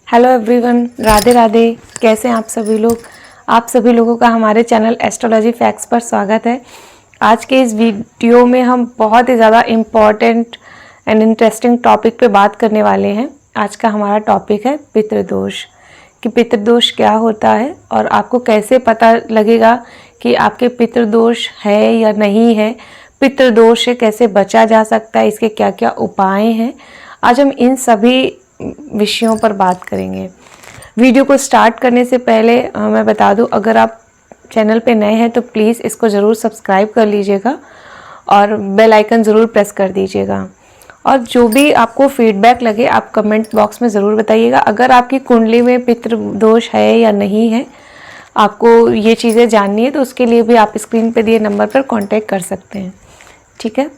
Hello everyone, Radhe Radhe. कैसे हैं आप सभी लोग? आप सभी लोगों का हमारे चैनल एस्ट्रोलॉजी फैक्ट्स पर स्वागत है। आज के इस वीडियो में हम बहुत ही ज़्यादा इम्पॉर्टेंट एंड इंटरेस्टिंग टॉपिक पे बात करने वाले हैं। आज का हमारा टॉपिक है पितृदोष, कि पितृदोष क्या होता है और आपको कैसे पता लगेगा कि आपके पितृदोष है या नहीं है, पितृदोष से कैसे बचा जा सकता है, इसके क्या क्या उपाय हैं। आज हम इन सभी विषयों पर बात करेंगे। वीडियो को स्टार्ट करने से पहले मैं बता दूं, अगर आप चैनल पे नए हैं तो प्लीज़ इसको ज़रूर सब्सक्राइब कर लीजिएगा और बेल आइकन ज़रूर प्रेस कर दीजिएगा। और जो भी आपको फीडबैक लगे आप कमेंट बॉक्स में ज़रूर बताइएगा। अगर आपकी कुंडली में पितृदोष है या नहीं है, आपको ये चीज़ें जाननी है, तो उसके लिए भी आप स्क्रीन पे दिए नंबर पर कॉन्टैक्ट कर सकते हैं। ठीक है,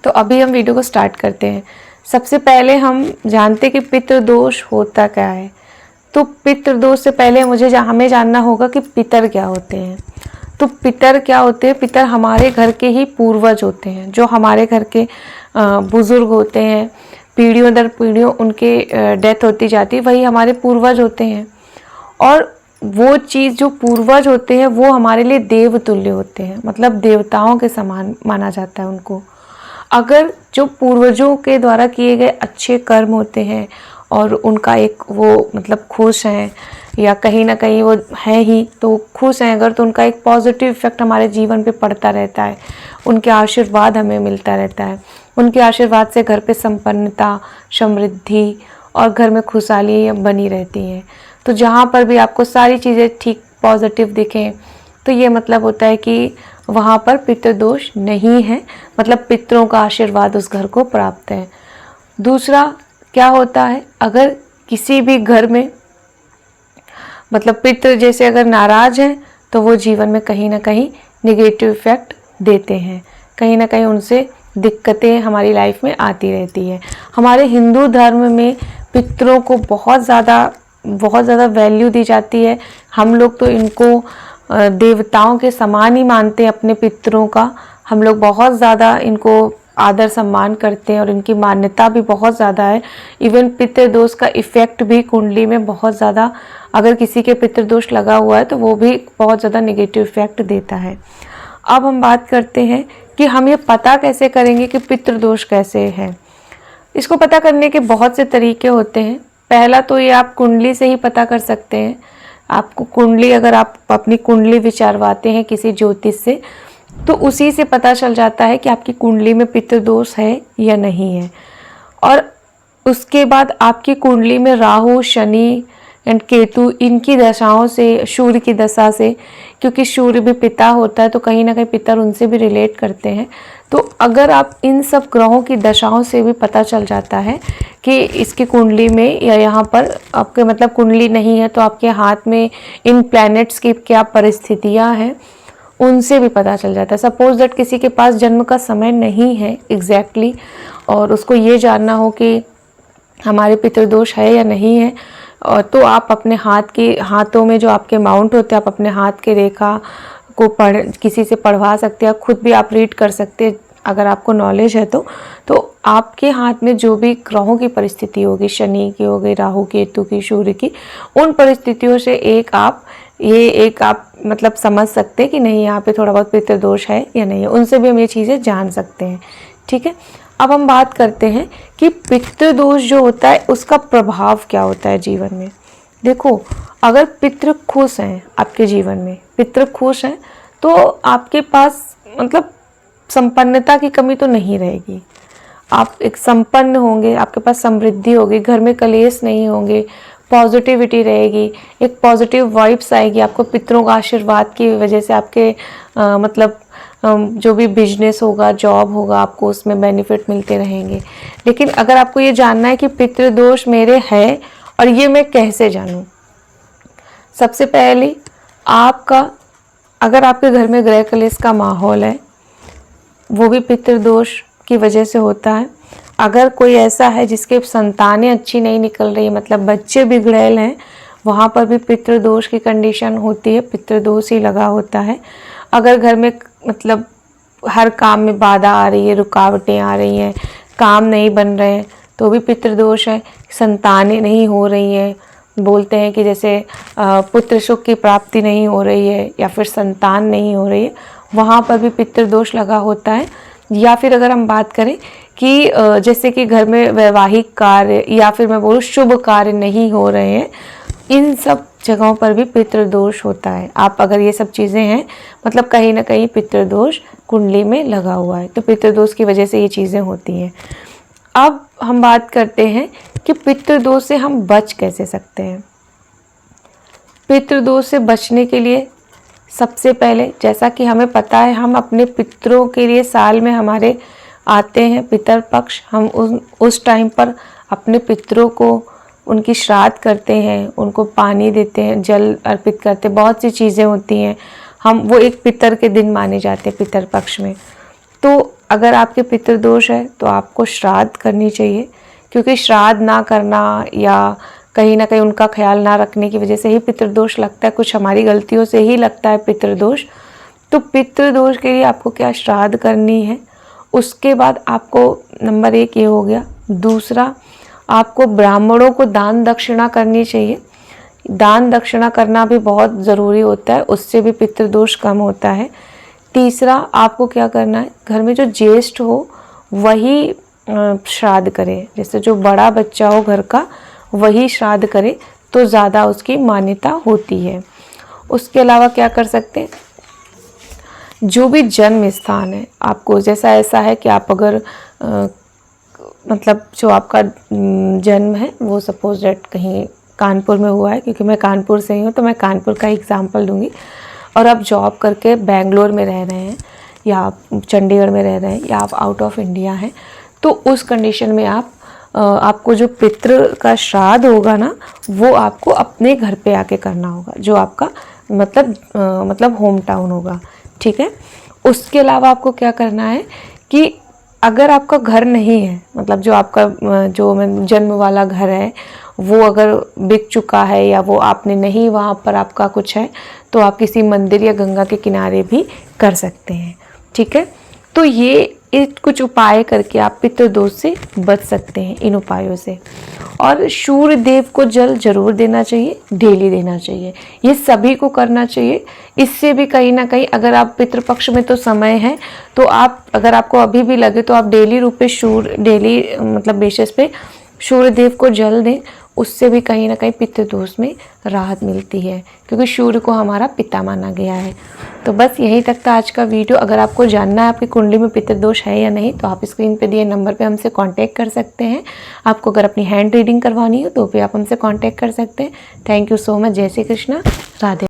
तो अभी हम वीडियो को स्टार्ट करते हैं। सबसे पहले हम जानते हैं कि पितृदोष होता क्या है। तो पितृदोष से पहले हमें जानना होगा कि पितर क्या होते हैं। तो पितर क्या होते हैं? पितर हमारे घर के ही पूर्वज होते हैं, जो हमारे घर के बुजुर्ग होते हैं। पीढ़ियों दर पीढ़ियों उनके डेथ होती जाती है, वही हमारे पूर्वज होते हैं। और वो चीज़ जो पूर्वज होते हैं वो हमारे लिए देवतुल्य होते हैं, मतलब देवताओं के समान माना जाता है उनको। अगर जो पूर्वजों के द्वारा किए गए अच्छे कर्म होते हैं और उनका एक वो मतलब खुश हैं या कहीं ना कहीं वो है ही तो खुश हैं अगर, तो उनका एक पॉजिटिव इफेक्ट हमारे जीवन पे पड़ता रहता है। उनके आशीर्वाद हमें मिलता रहता है। उनके आशीर्वाद से घर पे संपन्नता, समृद्धि और घर में खुशहाली बनी रहती है। तो जहाँ पर भी आपको सारी चीज़ें ठीक पॉजिटिव दिखें तो ये मतलब होता है कि वहाँ पर पितृदोष नहीं है, मतलब पितरों का आशीर्वाद उस घर को प्राप्त है। दूसरा क्या होता है, अगर किसी भी घर में मतलब पितृ जैसे अगर नाराज हैं तो वो जीवन में कहीं ना कहीं निगेटिव इफेक्ट देते हैं, कहीं ना कहीं उनसे दिक्कतें हमारी लाइफ में आती रहती है। हमारे हिंदू धर्म में पितरों को बहुत ज़्यादा वैल्यू दी जाती है। हम लोग तो इनको देवताओं के समान ही मानते हैं अपने पितरों का। हम लोग बहुत ज़्यादा इनको आदर सम्मान करते हैं और इनकी मान्यता भी बहुत ज़्यादा है। इवन पितृदोष का इफ़ेक्ट भी कुंडली में बहुत ज़्यादा, अगर किसी के पितृदोष लगा हुआ है तो वो भी बहुत ज़्यादा नेगेटिव इफ़ेक्ट देता है। अब हम बात करते हैं कि हम ये पता कैसे करेंगे कि पितृदोष कैसे है। इसको पता करने के बहुत से तरीके होते हैं। पहला तो ये आप कुंडली से ही पता कर सकते हैं। आपको कुंडली, अगर आप अपनी कुंडली विचारवाते हैं किसी ज्योतिष से तो उसी से पता चल जाता है कि आपकी कुंडली में पितृदोष है या नहीं है। और उसके बाद आपकी कुंडली में राहु, शनि एंड केतु, इनकी दशाओं से, सूर्य की दशा से, क्योंकि सूर्य भी पिता होता है तो कहीं ना कहीं पितर उनसे भी रिलेट करते हैं। तो अगर आप इन सब ग्रहों की दशाओं से भी पता चल जाता है कि इसकी कुंडली में या यहाँ पर आपके मतलब कुंडली नहीं है तो आपके हाथ में इन प्लैनेट्स की क्या परिस्थितियाँ हैं, उनसे भी पता चल जाता है। सपोज दैट किसी के पास जन्म का समय नहीं है एग्जैक्टली और उसको ये जानना हो कि हमारे पितृदोष है या नहीं है, और तो आप अपने हाथों में जो आपके माउंट होते हैं, आप अपने हाथ के रेखा को किसी से पढ़वा सकते हैं। खुद भी आप रीड कर सकते हैं अगर आपको नॉलेज है तो आपके हाथ में जो भी ग्रहों की परिस्थिति होगी, शनि की हो गई, राहु केतु की, सूर्य की, उन परिस्थितियों से एक आप मतलब समझ सकते हैं कि नहीं यहाँ पे थोड़ा बहुत पितृदोष है या नहीं है। उनसे भी हम ये चीज़ें जान सकते हैं। ठीक है, अब हम बात करते हैं कि पितृदोष जो होता है उसका प्रभाव क्या होता है जीवन में। देखो, अगर पितृ खुश हैं आपके जीवन में, पितृ खुश हैं तो आपके पास मतलब संपन्नता की कमी तो नहीं रहेगी। आप एक संपन्न होंगे, आपके पास समृद्धि होगी, घर में कलेश नहीं होंगे, पॉजिटिविटी रहेगी, एक पॉजिटिव वाइब्स आएगी आपको पितरों का आशीर्वाद की वजह से। आपके जो भी बिजनेस होगा, जॉब होगा, आपको उसमें बेनिफिट मिलते रहेंगे। लेकिन अगर आपको ये जानना है कि पितृदोष मेरे है और ये मैं कैसे जानूं, सबसे पहले अगर आपके घर में गृह कलेश का माहौल है, वो भी पितृदोष की वजह से होता है। अगर कोई ऐसा है जिसके संतानें अच्छी नहीं निकल रही, मतलब बच्चे बिगड़ैल हैं, वहाँ पर भी पितृदोष की कंडीशन होती है, पितृदोष ही लगा होता है। अगर घर में मतलब हर काम में बाधा आ रही है, रुकावटें आ रही हैं, काम नहीं बन रहे हैं, तो भी पितृदोष है। संतानें नहीं हो रही हैं, बोलते हैं कि जैसे पुत्र सुख की प्राप्ति नहीं हो रही है या फिर संतान नहीं हो रही है, वहाँ पर भी पितृदोष लगा होता है। या फिर अगर हम बात करें कि जैसे कि घर में वैवाहिक कार्य या फिर मैं बोलूँ शुभ कार्य नहीं हो रहे हैं, इन सब जगहों पर भी पितृदोष होता है। आप अगर ये सब चीज़ें हैं, मतलब कहीं ना कहीं पितृदोष कुंडली में लगा हुआ है, तो पितृदोष की वजह से ये चीज़ें होती हैं। अब हम बात करते हैं कि पितृदोष से हम बच कैसे सकते हैं। पितृदोष से बचने के लिए सबसे पहले, जैसा कि हमें पता है, हम अपने पितरों के लिए साल में हमारे आते हैं पितर पक्ष, हम उस टाइम पर अपने पितरों को उनकी श्राद्ध करते हैं, उनको पानी देते हैं, जल अर्पित करते हैं, बहुत सी चीज़ें होती हैं। हम वो एक पितर के दिन माने जाते हैं पितर पक्ष में। तो अगर आपके पितृदोष है तो आपको श्राद्ध करनी चाहिए, क्योंकि श्राद्ध ना करना या कहीं ना कहीं उनका ख्याल ना रखने की वजह से ही पितृदोष लगता है, कुछ हमारी गलतियों से ही लगता है पितृदोष। तो पितृदोष के लिए आपको क्या श्राद्ध करनी है। उसके बाद आपको नंबर 1 ये हो गया। दूसरा, आपको ब्राह्मणों को दान दक्षिणा करनी चाहिए। दान दक्षिणा करना भी बहुत ज़रूरी होता है, उससे भी पितृदोष कम होता है। तीसरा, आपको क्या करना है, घर में जो ज्येष्ठ हो वही श्राद्ध करे, जैसे जो बड़ा बच्चा हो घर का वही श्राद्ध करे तो ज़्यादा उसकी मान्यता होती है। उसके अलावा क्या कर सकते हैं, जो भी जन्म स्थान है आपको, जैसा ऐसा है कि आप अगर मतलब जो आपका जन्म है वो सपोज डेट कहीं कानपुर में हुआ है, क्योंकि मैं कानपुर से ही हूँ तो मैं कानपुर का एग्जांपल दूंगी, और आप जॉब करके बेंगलोर में रह रहे हैं या आप चंडीगढ़ में रह रहे हैं या आप आउट ऑफ इंडिया हैं, तो उस कंडीशन में आपको जो पितृ का श्राद्ध होगा ना, वो आपको अपने घर पे आके करना होगा, जो आपका मतलब होम टाउन होगा। ठीक है। उसके अलावा आपको क्या करना है कि अगर आपका घर नहीं है, मतलब जो आपका जो जन्म वाला घर है वो अगर बिक चुका है या वो आपने नहीं, वहाँ पर आपका कुछ है, तो आप किसी मंदिर या गंगा के किनारे भी कर सकते हैं। ठीक है। तो ये कुछ उपाय करके आप पितृदोष से बच सकते हैं, इन उपायों से। और सूर्य देव को जल जरूर देना चाहिए, डेली देना चाहिए, ये सभी को करना चाहिए। इससे भी कहीं ना कहीं, अगर आप पितृपक्ष में तो समय है, तो आप अगर आपको अभी भी लगे तो आप डेली रूप पे डेली मतलब बेसिस पे सूर्य देव को जल दें, उससे भी कहीं ना कहीं पितृदोष में राहत मिलती है, क्योंकि सूर्य को हमारा पिता माना गया है। तो बस यहीं तक था आज का वीडियो। अगर आपको जानना है आपकी कुंडली में पितृदोष है या नहीं, तो आप स्क्रीन पे दिए नंबर पे हमसे कांटेक्ट कर सकते हैं। आपको अगर अपनी हैंड रीडिंग करवानी हो तो भी आप हमसे कांटेक्ट कर सकते हैं। Thank you so much. जय श्री कृष्णा। राधे।